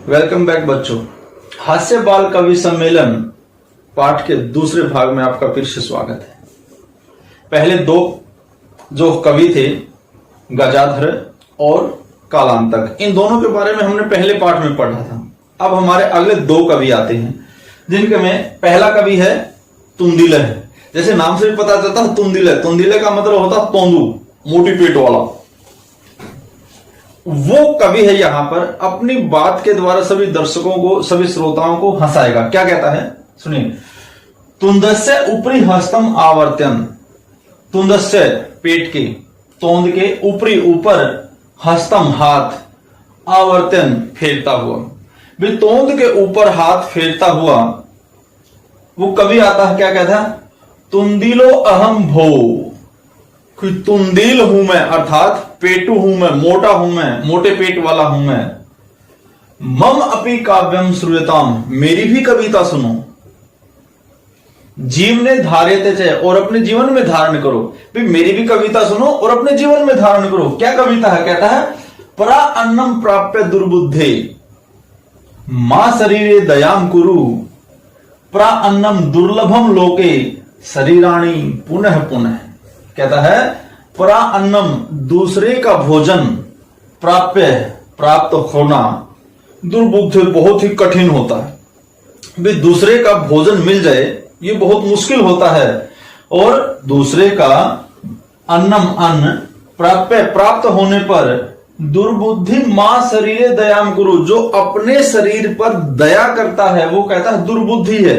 Welcome back बच्चों। हास्य बाल कवि सम्मेलन पाठ के दूसरे भाग में आपका फिर से स्वागत है। पहले दो जो कवि थे गजाधर और कालांतक, इन दोनों के बारे में हमने पहले पाठ में पढ़ा था। अब हमारे अगले दो कवि आते हैं जिनके में पहला कवि है तुंदिल है। जैसे नाम से भी पता चलता है तुंदिल, तुंदिल का मतलब होता है तोंदू, मोटी पेट वाला। वो कवि है यहां पर अपनी बात के द्वारा सभी दर्शकों को, सभी श्रोताओं को हंसाएगा। क्या कहता है सुनिए। तुंदस्य ऊपरी हस्तम आवर्तन, तुंदस्य पेट के, तोंद के ऊपरी ऊपर, हस्तम हाथ, आवर्तन फेरता हुआ। भी तोंद के ऊपर हाथ फेरता हुआ वो कवि आता है। क्या कहता है? तुंदिलो अहम भो, कि तुंदिल हूं मैं, अर्थात पेटू हूं मैं, मोटा हूं मैं, मोटे पेट वाला हूं मैं। मम अपि काव्यम श्रूयताम, मेरी भी कविता सुनो। जीवने धार्यते च, और अपने जीवन में धारण करो। भाई मेरी भी कविता सुनो और अपने जीवन में धारण करो। क्या कविता है? कहता है परा अन्नम प्राप्य दुर्बुद्धे मां शरीरे दयाम कुरु, परा अन्नम दुर्लभम लोके शरीराणी पुनः पुनः। कहता है परा अन्नम, दूसरे का भोजन, प्राप्य प्राप्त होना, दुर्बुद्ध बहुत ही कठिन होता है। भी दूसरे का भोजन मिल जाए ये बहुत मुश्किल होता है। और दूसरे का अन्नम, अन्न, प्राप्य प्राप्त होने पर, दुर्बुद्धि मां शरीरे दयाम गुरु, जो अपने शरीर पर दया करता है वो कहता है दुर्बुद्धि है।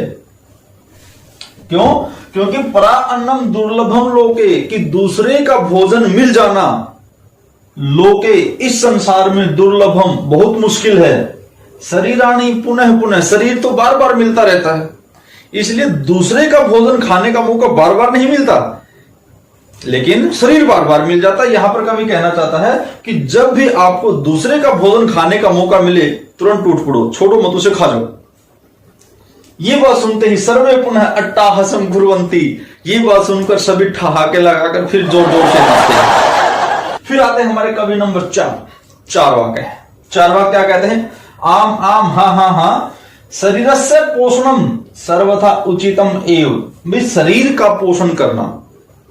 क्यों? क्योंकि परा अन्नम दुर्लभम लोके, कि दूसरे का भोजन मिल जाना लोके, इस संसार में दुर्लभम बहुत मुश्किल है। शरीराणी पुनः पुनः, शरीर तो बार बार मिलता रहता है, इसलिए दूसरे का भोजन खाने का मौका बार बार नहीं मिलता, लेकिन शरीर बार बार मिल जाता है। यहां पर कवि कहना चाहता है कि जब भी आपको दूसरे का भोजन खाने का मौका मिले तुरंत टूट पड़ो, छोड़ो मत, उसे खा जाओ। ये बात सुनते ही सर्वे पुनः अट्टाहसम कुर्वन्ति, ये बात सुनकर सभी ठहाके लगाकर फिर जोर जोर से हंसते हैं। फिर आते हैं हमारे कवि नंबर 4, चारवाक है। चारवाक क्या कहते हैं? आम आम हा हा हा शरीरस्य पोषणम सर्वथा उचितम एव, भी शरीर का पोषण करना,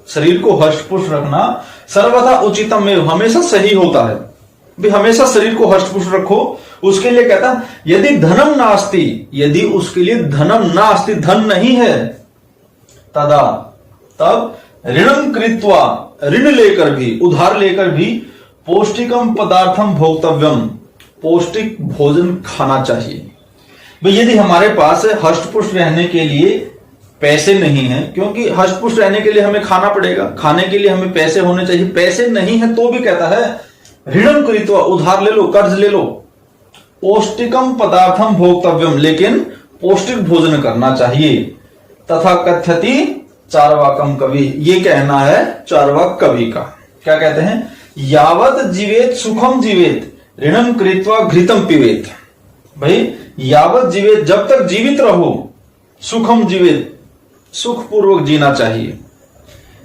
शरीर को हष्ट पुष्ट रखना सर्वथा उचितम एव, हमेशा सही होता है। भी हमेशा शरीर को हष्ट पुष्ट रखो। उसके लिए कहता यदि धनम नास्ति, यदि उसके लिए धनम नास्ति, धन नहीं है, तदा तब ऋणम कृत्वा, ऋण लेकर भी, उधार लेकर भी, पौष्टिकम पदार्थम भोक्तव्यम, पौष्टिक भोजन खाना चाहिए। भाई यदि हमारे पास हष्ट पुष्ट रहने के लिए पैसे नहीं है, क्योंकि हष्ट पुष्ट रहने के लिए हमें खाना पड़ेगा, खाने के लिए हमें पैसे होने चाहिए, पैसे नहीं है तो भी कहता है ऋणम कृत्वा, उधार ले लो, कर्ज ले लो, पौष्टिकम पदार्थम भोक्तव्यम, लेकिन पौष्टिक भोजन करना चाहिए। तथा कथ्यति चारवाकम कवि, ये कहना है चारवाक कवि का। क्या कहते हैं? यावत जीवेत सुखम जीवेत, ऋणम कृत्वा घृतम पीवेत। भाई यावत जीवेत, जब तक जीवित रहो, सुखम जीवेत, सुख पूर्वक जीना चाहिए।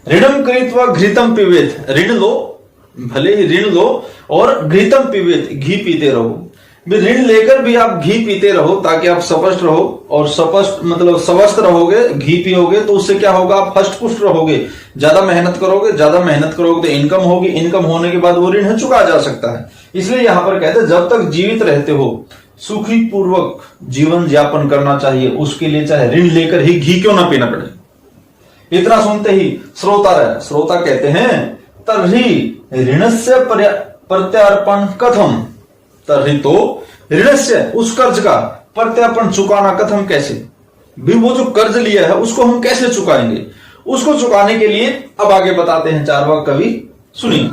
ऋणम कृत्वा घृतम पीवेत, ऋण लो, भले ही ऋण लो, और घृतम पीवेत, घी पीते रहो। ऋण लेकर भी आप घी पीते रहो ताकि आप स्पष्ट रहो, और स्पष्ट मतलब स्वस्थ रहोगे, घी पियोगे तो उससे क्या होगा? आप हष्ट पुष्ट रहोगे। ज्यादा मेहनत करोगे, ज्यादा मेहनत करोगे तो इनकम होगी, इनकम होने के बाद वो ऋण चुका जा सकता है। इसलिए यहां पर कहते हैं जब तक जीवित रहते हो सुखी पूर्वक जीवन यापन करना चाहिए, उसके लिए चाहे ऋण लेकर ही घी क्यों ना पीना पड़े। इतना सुनते ही श्रोता कहते हैं तर्हि ऋणस्य प्रत्यार्पण कथम, तर्हि तो ऋणस्य, उस कर्ज का, प्रत्यार्पण चुकाना कथम, कैसे? भी वो जो कर्ज लिया है उसको हम कैसे चुकाएंगे? उसको चुकाने के लिए अब आगे बताते हैं चारवाक कवि, सुनिए।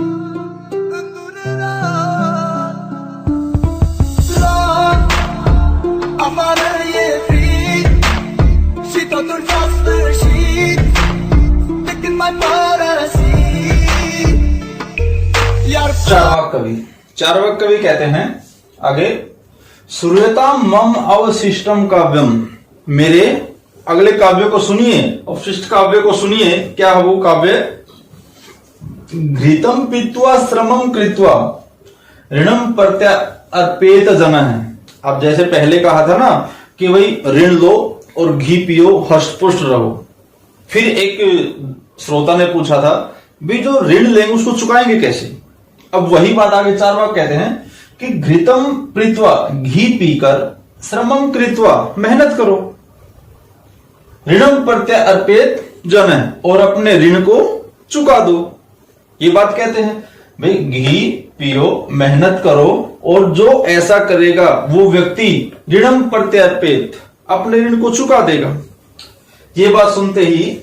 चारवाक कवि कहते हैं आगे, श्रूयता मम अवशिष्टम काव्यम, मेरे अगले काव्य को सुनिए, अवशिष्ट काव्य को सुनिए। क्या है वो काव्य? घृतम पीत्वा श्रमम कृत्वा ऋणम प्रत्यार्पेत जनः, अब जैसे पहले कहा था ना कि भाई ऋण लो और घी पियो, हष्टपुष्ट रहो। फिर एक श्रोता ने पूछा था भी जो ऋण लेंगे उसको चुकाएंगे कैसे? अब वही बात आगे चारवाक कहते हैं कि घृतम प्रीत्वा, घी पीकर, श्रमम कृत्वा, मेहनत करो, ऋणम प्रत्यय अर्पित जन, और अपने ऋण को चुका दो। ये बात कहते हैं भाई घी पियो, मेहनत करो, और जो ऐसा करेगा वो व्यक्ति ऋणम प्रत्यय अर्पित, अपने ऋण को चुका देगा। ये बात सुनते ही,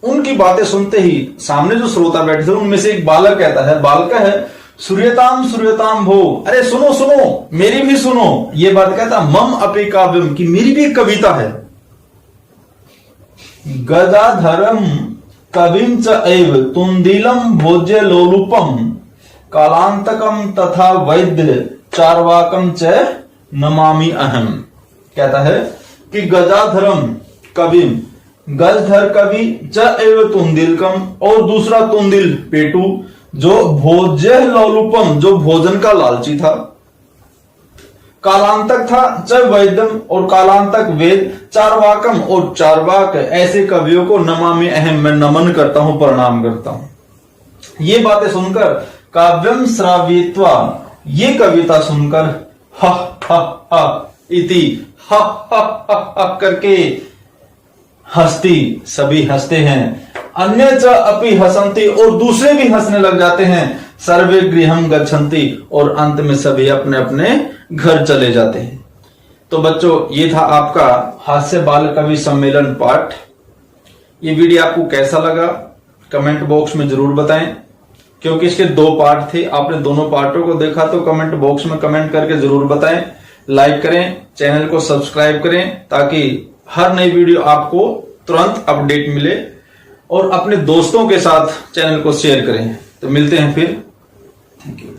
उनकी बातें सुनते ही सामने जो श्रोता बैठे थे उनमें से एक बालक कहता है, बालक है, सूर्यताम सूर्यताम भो, अरे सुनो सुनो, मेरी भी सुनो। ये बात कहता मम अपि काव्यम, कि मेरी भी एक कविता है। गदाधरम कविम च एव तुंदिलम भोज्य लोलुपम कालांतकम तथा वैद्य चारवाकम च नमामि अहम। कहता है कि गदाधरम कविम, गजधर कवि, च एव तुंदिलकम, और दूसरा तुंदिल पेटू, जो भोज्य लोलुपम, जो भोजन का लालची था, कालांतक था, च वैद्यम, और कालांतक वेद, चारवाकम, और चारवाक, ऐसे कवियों को नमामि अहम, मैं नमन करता हूं, प्रणाम करता हूं। ये बातें सुनकर काव्यम श्रावित्वा, ये कविता सुनकर हा हा हा इति, हा हा हा हा करके हंसती, सभी हंसते हैं। अन्य च अपि हसंती, और दूसरे भी हंसने लग जाते हैं। सर्वे गृहम गच्छन्ति, और अंत में सभी अपने अपने घर चले जाते हैं। तो बच्चों, ये था आपका हास्य बाल कवि सम्मेलन पाठ। ये वीडियो आपको कैसा लगा कमेंट बॉक्स में जरूर बताएं, क्योंकि इसके 2 पार्ट थे। आपने दोनों पार्टों को देखा तो कमेंट बॉक्स में कमेंट करके जरूर बताएं। लाइक करें, चैनल को सब्सक्राइब करें, ताकि हर नई वीडियो आपको तुरंत अपडेट मिले, और अपने दोस्तों के साथ चैनल को शेयर करें। तो मिलते हैं फिर। Thank you.